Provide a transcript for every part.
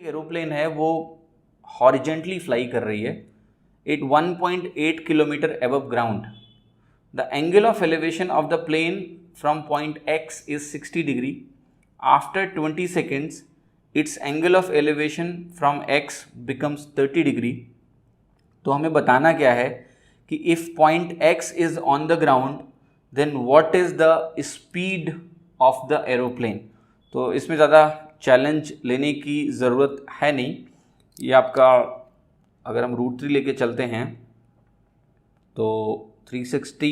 एक एरोप्लेन है वो हॉरिजेंटली फ्लाई कर रही है at 1.8 kilometre above ground. The angle of elevation of the plane from point x is 60 degree. After 20 seconds its angle of elevation from x becomes 30 degree. तो हमें बताना क्या है कि if point x is on the ground then what is the speed of the aeroplane. तो इसमें ज़्यादा challenge लेने की ज़रूरत है नहीं. ये आपका अगर हम रूट 3 लेके चलते हैं तो 360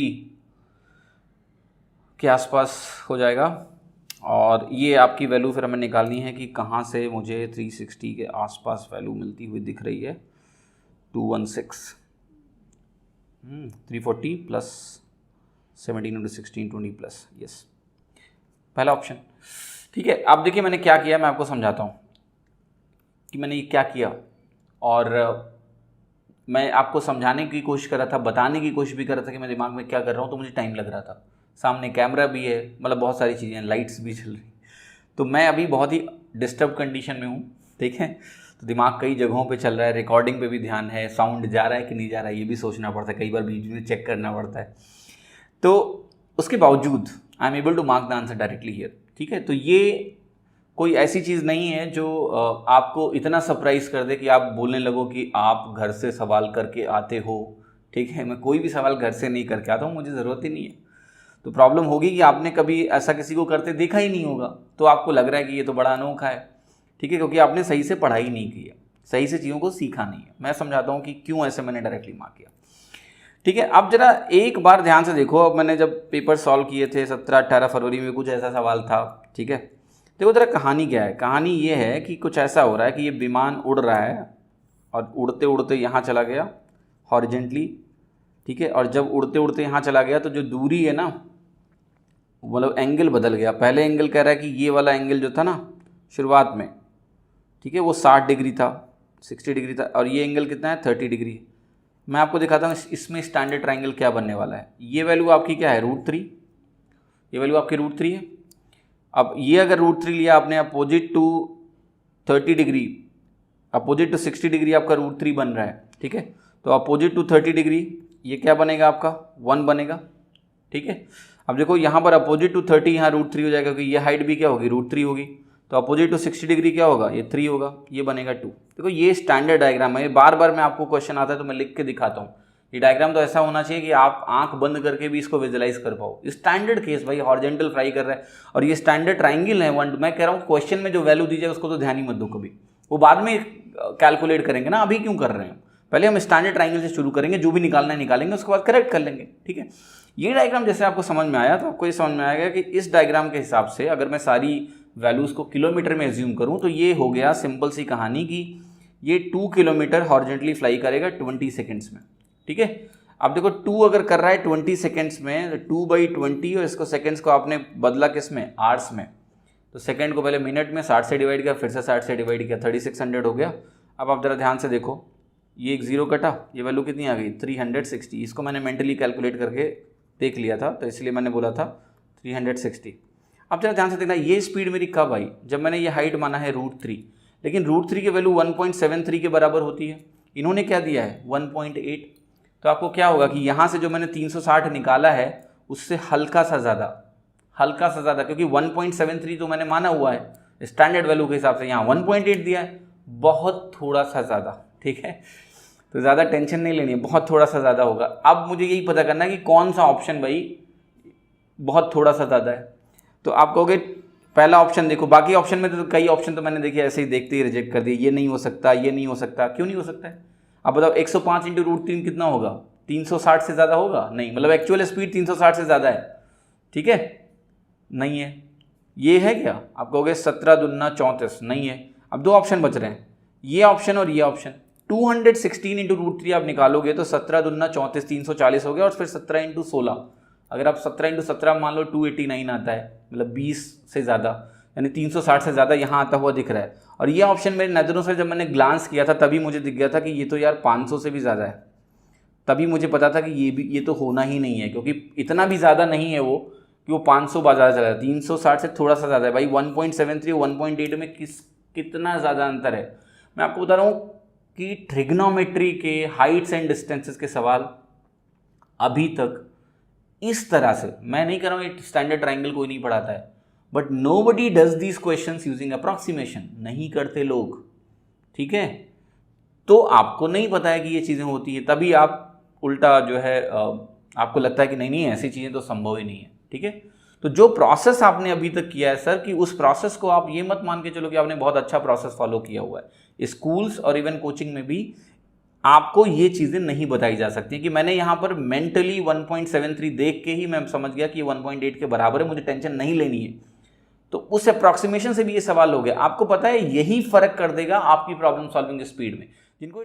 के आसपास हो जाएगा. और ये आपकी वैल्यू फिर हमें निकालनी है कि कहाँ से मुझे 360 के आसपास वैल्यू मिलती हुई दिख रही है. 216 340 प्लस 17 इंटू 16 20 प्लस यस पहला ऑप्शन. ठीक है, अब देखिए मैंने क्या किया, मैं आपको समझाता हूँ कि मैंने ये क्या किया. और मैं आपको समझाने की कोशिश कर रहा था, बताने की कोशिश भी कर रहा था कि मैं दिमाग में क्या कर रहा हूँ. तो मुझे टाइम लग रहा था, सामने कैमरा भी है, मतलब बहुत सारी चीज़ें, लाइट्स भी चल रही. तो मैं अभी बहुत ही डिस्टर्ब कंडीशन में हूँ. ठीक है, तो दिमाग कई जगहों पे चल रहा है, रिकॉर्डिंग पे भी ध्यान है, साउंड जा रहा है कि नहीं जा रहा है ये भी सोचना पड़ता है, कई बार बीच में चेक करना पड़ता है. तो उसके बावजूद I am able to mark the answer directly here. ठीक है, तो ये कोई ऐसी चीज़ नहीं है जो आपको इतना सरप्राइज़ कर दे कि आप बोलने लगो कि आप घर से सवाल करके आते हो. ठीक है, मैं कोई भी सवाल घर से नहीं करके आता हूँ, मुझे ज़रूरत ही नहीं है. तो प्रॉब्लम होगी कि आपने कभी ऐसा किसी को करते देखा ही नहीं होगा, तो आपको लग रहा है कि ये तो बड़ा अनोखा है. ठीक है, क्योंकि आपने सही से पढ़ाई नहीं की है, सही से चीज़ों को सीखा नहीं है. मैं समझाता हूँ कि क्यों ऐसे मैंने डायरेक्टली मार्क किया. ठीक है, अब जरा एक बार ध्यान से देखो. अब मैंने जब पेपर सॉल्व किए थे 17-18 फरवरी में कुछ ऐसा सवाल था. ठीक है, देखो जरा कहानी क्या है. कहानी ये है कि कुछ ऐसा हो रहा है कि ये विमान उड़ रहा है और उड़ते उड़ते यहाँ चला गया हॉरिजेंटली. ठीक है, और जब उड़ते उड़ते यहाँ चला गया तो जो दूरी है ना, मतलब एंगल बदल गया. पहले एंगल कह रहा है कि ये वाला एंगल जो था ना शुरुआत में, ठीक है, वो 60 डिग्री था, 60 डिग्री था, और ये एंगल कितना है 30 डिग्री. मैं आपको दिखाता हूँ इसमें स्टैंडर्ड ट्रायंगल क्या बनने वाला है. ये वैल्यू आपकी क्या है √3, ये वैल्यू आपकी √3 है. अब ये अगर √3 लिया आपने, opposite to 30 degree, opposite to 60 degree आपका √3 बन रहा है. ठीक है, तो अपोजिट टू 30 डिग्री ये क्या बनेगा आपका 1 बनेगा. ठीक है, अब देखो यहाँ पर अपोजिट टू 30 यहाँ √3 हो जाएगा, क्योंकि ये हाइट भी क्या होगी √3 होगी. तो अपोजिट टू 60 डिग्री क्या होगा, ये 3 होगा, ये बनेगा 2. देखो ये स्टैंडर्ड डायग्राम है. बार बार मैं आपको क्वेश्चन आता है तो मैं लिख के दिखाता हूँ. ये डायग्राम तो ऐसा होना चाहिए कि आप आंख बंद करके भी इसको विजुलाइज कर पाओ. स्टैंडर्ड केस भाई, हॉरिजेंटल फ्लाई कर रहा है और ये स्टैंडर्ड ट्राइंगल है. मैं कह रहा हूँ क्वेश्चन में जो वैल्यू दी जाए उसको तो ध्यान ही मत दो कभी, वो बाद में कैलकुलेट करेंगे ना. अभी क्यों कर रहे हैं, पहले हम स्टैंडर्ड ट्राइंगल से शुरू करेंगे, जो भी निकालना है निकालेंगे, उसके बाद करेक्ट कर लेंगे. ठीक है, ये डायग्राम जैसे आपको समझ में आया तो आपको ये समझ में आएगा कि इस डायग्राम के हिसाब से अगर मैं सारी वैल्यूज़ को किलोमीटर में एज्यूम करूं तो ये हो गया सिंपल सी कहानी कि ये 2 किलोमीटर हॉरिजेंटली फ्लाई करेगा 20 सेकेंड्स में. ठीक है, अब देखो 2 अगर कर रहा है 20 सेकेंड्स में, 2/20, और इसको सेकेंड्स को आपने बदला किस में, आवर्स में. तो सेकेंड को पहले मिनट में 60 से डिवाइड किया, फिर से 60 से डिवाइड किया, 3600 हो गया. अब आप जरा ध्यान से देखो, ये एक जीरो कटा, ये वैल्यू कितनी आ गई 360. इसको मैंने मेंटली कैलकुलेट करके देख लिया था, तो इसलिए मैंने बोला था 360. अब जरा ध्यान से देखना, ये स्पीड मेरी कब आई, जब मैंने ये हाइट माना है √3, लेकिन √3 की वैल्यू 1.73 के बराबर होती है. इन्होंने क्या दिया है 1.8. तो आपको क्या होगा कि यहाँ से जो मैंने 360 निकाला है उससे हल्का सा ज़्यादा, क्योंकि 1.73 तो मैंने माना हुआ है स्टैंडर्ड वैल्यू के हिसाब से, यहाँ 1.8 दिया है, बहुत थोड़ा सा ज़्यादा. ठीक है, तो ज़्यादा टेंशन नहीं लेनी है, बहुत थोड़ा सा ज़्यादा होगा. अब मुझे यही पता करना है कि कौन सा ऑप्शन भाई बहुत थोड़ा सा ज़्यादा है. तो आप कहोगे पहला ऑप्शन देखो, बाकी ऑप्शन में तो कई ऑप्शन तो मैंने देखे ऐसे ही देखते ही रिजेक्ट कर दिए. ये नहीं हो सकता, ये नहीं हो सकता. क्यों नहीं हो सकता है, अब बताओ. 105 इंटू √3 कितना होगा, 360 से ज़्यादा होगा? नहीं, मतलब एक्चुअल स्पीड 360 से ज़्यादा है. ठीक है, नहीं है. ये है क्या, आप कहोगे 17 दूना 34, नहीं है. अब 2 ऑप्शन बच रहे हैं, ये ऑप्शन और ये ऑप्शन. 216 इंटू √3 आप निकालोगे तो 17 दूना 34, 340 हो गया, और फिर 17 इंटू 16, अगर आप 17 इंटू 17 मान लो 289 आता है, मतलब 20 से ज़्यादा, यानी 360 से ज़्यादा यहाँ आता हुआ दिख रहा है. और ये ऑप्शन मेरी नज़रों से जब मैंने ग्लांस किया था तभी मुझे दिख गया था कि ये तो यार 500 से भी ज़्यादा है. तभी मुझे पता था कि ये तो होना ही नहीं है, क्योंकि इतना भी ज़्यादा नहीं है वो कि वो 500 बाजार चला है. 360 से थोड़ा सा ज़्यादा है भाई. 1.73 1.8 में कितना ज़्यादा अंतर है। मैं आपको बता रहा हूँ कि ट्रिग्नोमेट्री के हाइट्स एंड डिस्टेंसेस के सवाल अभी तक इस तरह से, मैं नहीं कर रहा हूँ स्टैंडर्ड ट्राइंगल कोई नहीं पढ़ाता है, but nobody does these questions using approximation, नहीं करते लोग, ठीक है। तो आपको नहीं पता है कि ये चीज़ें होती है, तभी आप उल्टा जो है आपको लगता है कि नहीं नहीं ऐसी चीज़ें तो संभव ही नहीं है, ठीक है। तो जो प्रोसेस आपने अभी तक किया है सर, कि उस प्रोसेस को आप ये मत मान के चलो कि आपने बहुत अच्छा प्रोसेस फॉलो किया हुआ है। स्कूल्स और इवन कोचिंग में भी आपको ये चीज़ें नहीं बताई जा सकती कि मैंने यहाँ पर मेंटली 1.73 देख के ही मैं समझ गया कि 1.8 के बराबर है, मुझे टेंशन नहीं लेनी है। तो उस अप्रॉक्सीमेशन से भी ये सवाल हो गया। आपको पता है यही फर्क कर देगा आपकी प्रॉब्लम सॉल्विंग स्पीड में। जिनको